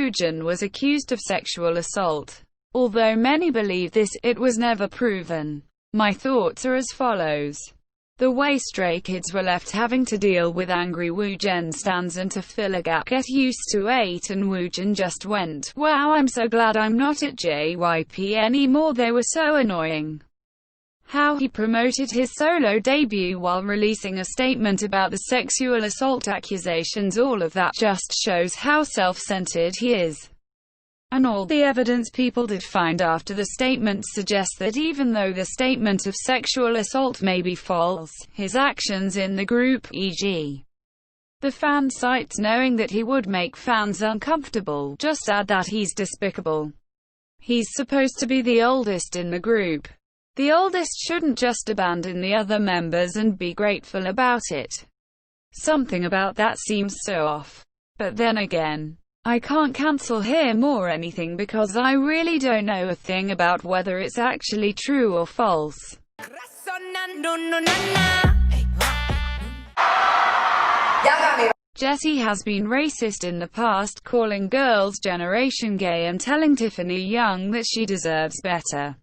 woojin was accused of sexual assault. Although many believe this, it was never proven. My thoughts are as follows. The way Stray Kids were left having to deal with angry woojin stans and to fill a gap get used to it, and woojin just went, "Wow, I'm so glad I'm not at JYP anymore, they were so annoying." How he promoted his solo debut while releasing a statement about the sexual assault accusations, all of that just shows how self-centered he is. And all the evidence people did find after the statement suggests that even though the statement of sexual assault may be false, his actions in the group, e.g. the fan sites knowing that he would make fans uncomfortable, just add that he's despicable. He's supposed to be the oldest in the group. The oldest shouldn't just abandon the other members and be grateful about it. Something about that seems so off. But then again, I can't cancel him or anything because I really don't know a thing about whether it's actually true or false. Jessi has been racist in the past, calling Girls' Generation gay and telling Tiffany Young that she deserves better.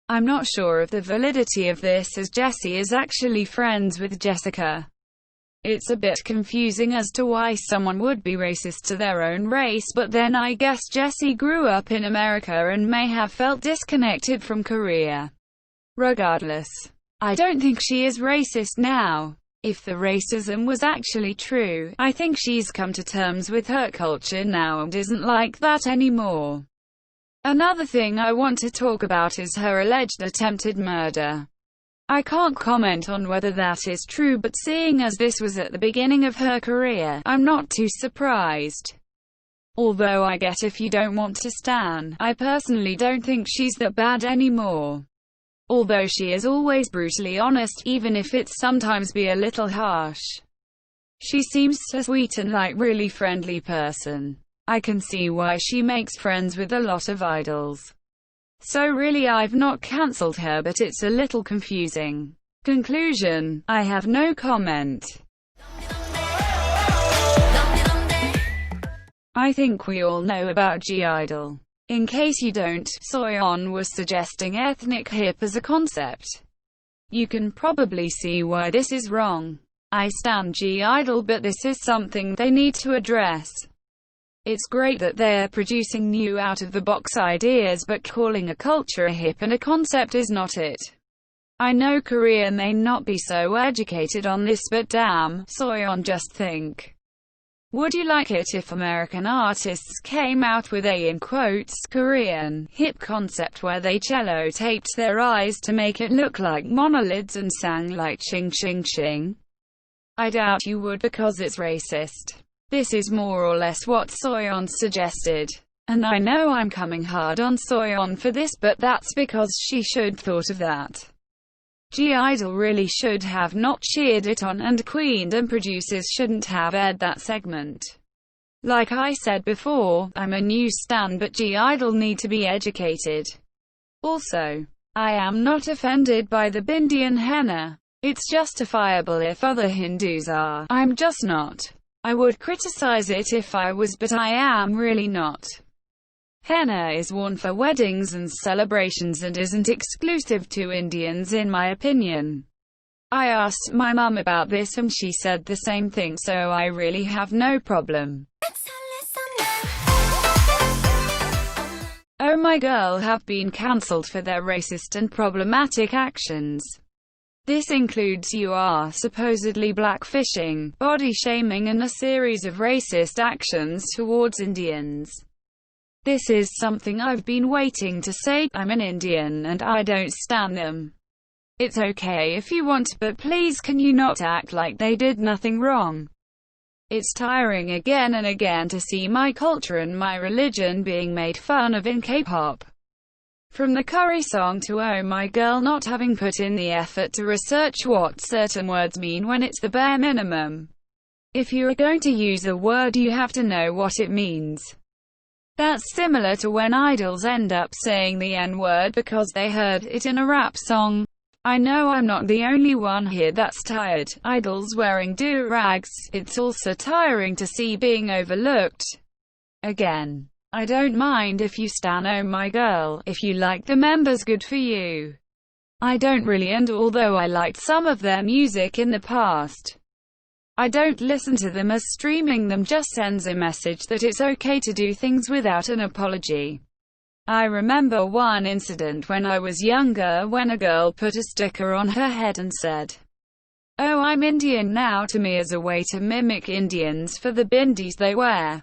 I'm not sure of the validity of this, as Jessi is actually friends with Jessica. It's a bit confusing as to why someone would be racist to their own race, but then I guess Jessi grew up in America and may have felt disconnected from Korea. Regardless, I don't think she is racist now. If the racism was actually true, I think she's come to terms with her culture now and isn't like that anymore. Another thing I want to talk about is her alleged attempted murder. I can't comment on whether that is true, but seeing as this was at the beginning of her career, I'm not too surprised. Although I get if you don't want to stan, I personally don't think she's that bad anymore. Although she is always brutally honest, even if it's sometimes be a little harsh. She seems so sweet and like really friendly person. I can see why she makes friends with a lot of idols. So really I've not cancelled her, but it's a little confusing. Conclusion: I have no comment. I think we all know about G-Idol. In case you don't, Soyeon was suggesting ethnic hip as a concept. You can probably see why this is wrong. I stan G-Idol, but this is something they need to address. It's great that they're producing new out-of-the-box ideas, but calling a culture a hip and a concept is not it. I know Korea may not be so educated on this, but damn, Soyeon, just think. Would you like it if American artists came out with a, in quotes, Korean, hip concept where they cello taped their eyes to make it look like monolids and sang like ching ching ching? I doubt you would, because it's racist. This is more or less what Soyeon suggested. And I know I'm coming hard on Soyeon for this, but that's because she should thought of that. G-Idol really should have not cheered it on and queened, and producers shouldn't have aired that segment. Like I said before, I'm a new stan, but G-Idol need to be educated. Also, I am not offended by the Bindian henna. It's justifiable if other Hindus are. I'm just not. I would criticize it if I was, but I am really not. Henna is worn for weddings and celebrations and isn't exclusive to Indians in my opinion. I asked my mum about this and she said the same thing, so I really have no problem. Oh My Girl have been cancelled for their racist and problematic actions. This includes supposedly blackfishing, body shaming and a series of racist actions towards Indians. This is something I've been waiting to say. I'm an Indian and I don't stan them. It's okay if you want, but please can you not act like they did nothing wrong? It's tiring again and again to see my culture and my religion being made fun of in K-pop. From the Curry song to Oh My Girl not having put in the effort to research what certain words mean when it's the bare minimum. If you are going to use a word, you have to know what it means. That's similar to when idols end up saying the N-word because they heard it in a rap song. I know I'm not the only one here that's tired. Idols wearing do-rags. It's also tiring to see being overlooked. Again. I don't mind if you stan Oh My Girl. If you like the members, good for you. I don't really, and although I liked some of their music in the past, I don't listen to them, as streaming them just sends a message that it's okay to do things without an apology. I remember one incident when I was younger when a girl put a sticker on her head and said, "Oh, I'm Indian now," to me as a way to mimic Indians for the bindis they wear.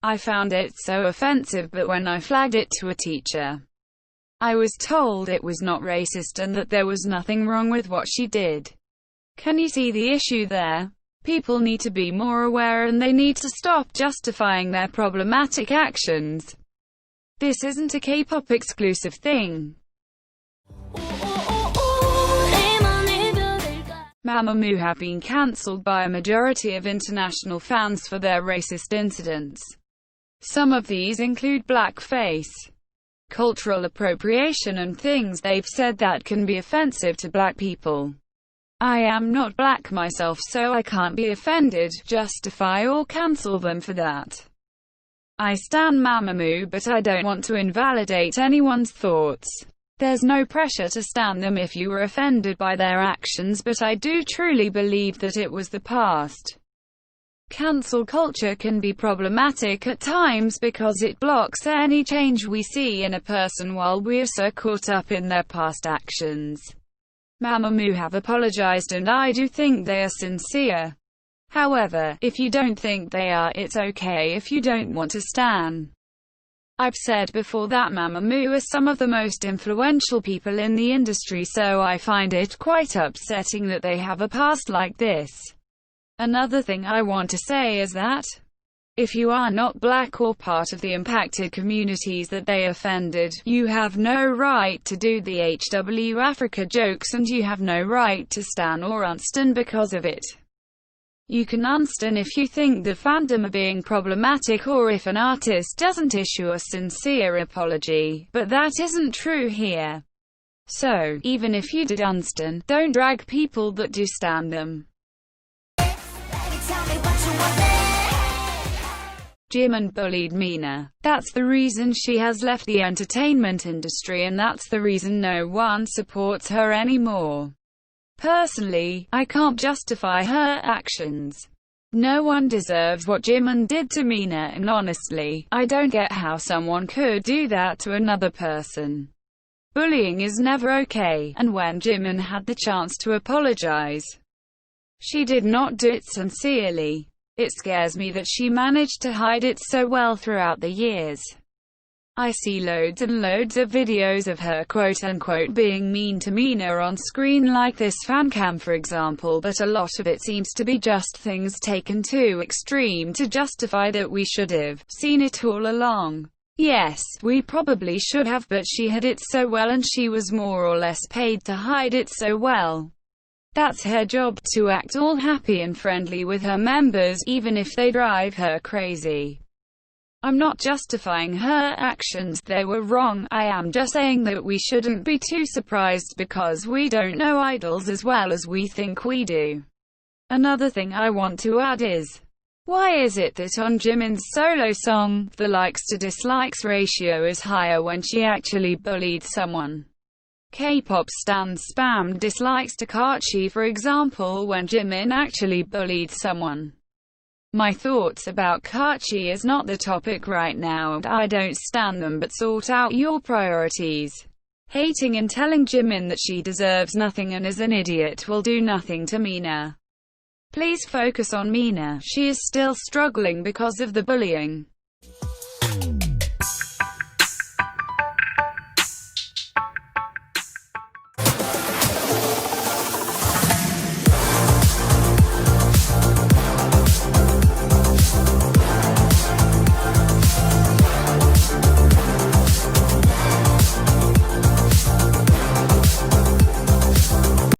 I found it so offensive, but when I flagged it to a teacher, I was told it was not racist and that there was nothing wrong with what she did. Can you see the issue there? People need to be more aware and they need to stop justifying their problematic actions. This isn't a K-pop exclusive thing. Mamamoo have been cancelled by a majority of international fans for their racist incidents. Some of these include blackface, cultural appropriation, and things they've said that can be offensive to black people. I am not black myself, so I can't be offended, justify or cancel them for that. I stan Mamamoo, but I don't want to invalidate anyone's thoughts. There's no pressure to stan them if you were offended by their actions, but I do truly believe that it was the past. Cancel culture can be problematic at times because it blocks any change we see in a person while we're so caught up in their past actions. Mamamoo have apologized and I do think they are sincere. However, if you don't think they are, it's okay if you don't want to stan. I've said before that Mamamoo are some of the most influential people in the industry, so I find it quite upsetting that they have a past like this. Another thing I want to say is that if you are not black or part of the impacted communities that they offended, you have no right to do the HW Africa jokes, and you have no right to stan or unstan because of it. You can unstan if you think the fandom are being problematic or if an artist doesn't issue a sincere apology, but that isn't true here. So, even if you did unstan, don't drag people that do stan them. Jimin bullied Mina. That's the reason she has left the entertainment industry, and that's the reason no one supports her anymore. Personally, I can't justify her actions. No one deserves what Jimin did to Mina, and honestly, I don't get how someone could do that to another person. Bullying is never okay, and when Jimin had the chance to apologize, she did not do it sincerely. It scares me that she managed to hide it so well throughout the years. I see loads and loads of videos of her quote-unquote being mean to Mina on screen, like this fancam for example, but a lot of it seems to be just things taken to extreme to justify that we should have seen it all along. Yes, we probably should have, but she hid it so well and she was more or less paid to hide it so well. That's her job, to act all happy and friendly with her members, even if they drive her crazy. I'm not justifying her actions, they were wrong. I am just saying that we shouldn't be too surprised because we don't know idols as well as we think we do. Another thing I want to add is, why is it that on Jimin's solo song, the likes to dislikes ratio is higher when she actually bullied someone? K-pop stans spammed dislikes to Kachi for example when Jimin actually bullied someone. My thoughts about Kachi is not the topic right now, and I don't stan them, but sort out your priorities. Hating and telling Jimin that she deserves nothing and is an idiot will do nothing to Mina. Please focus on Mina. She is still struggling because of the bullying.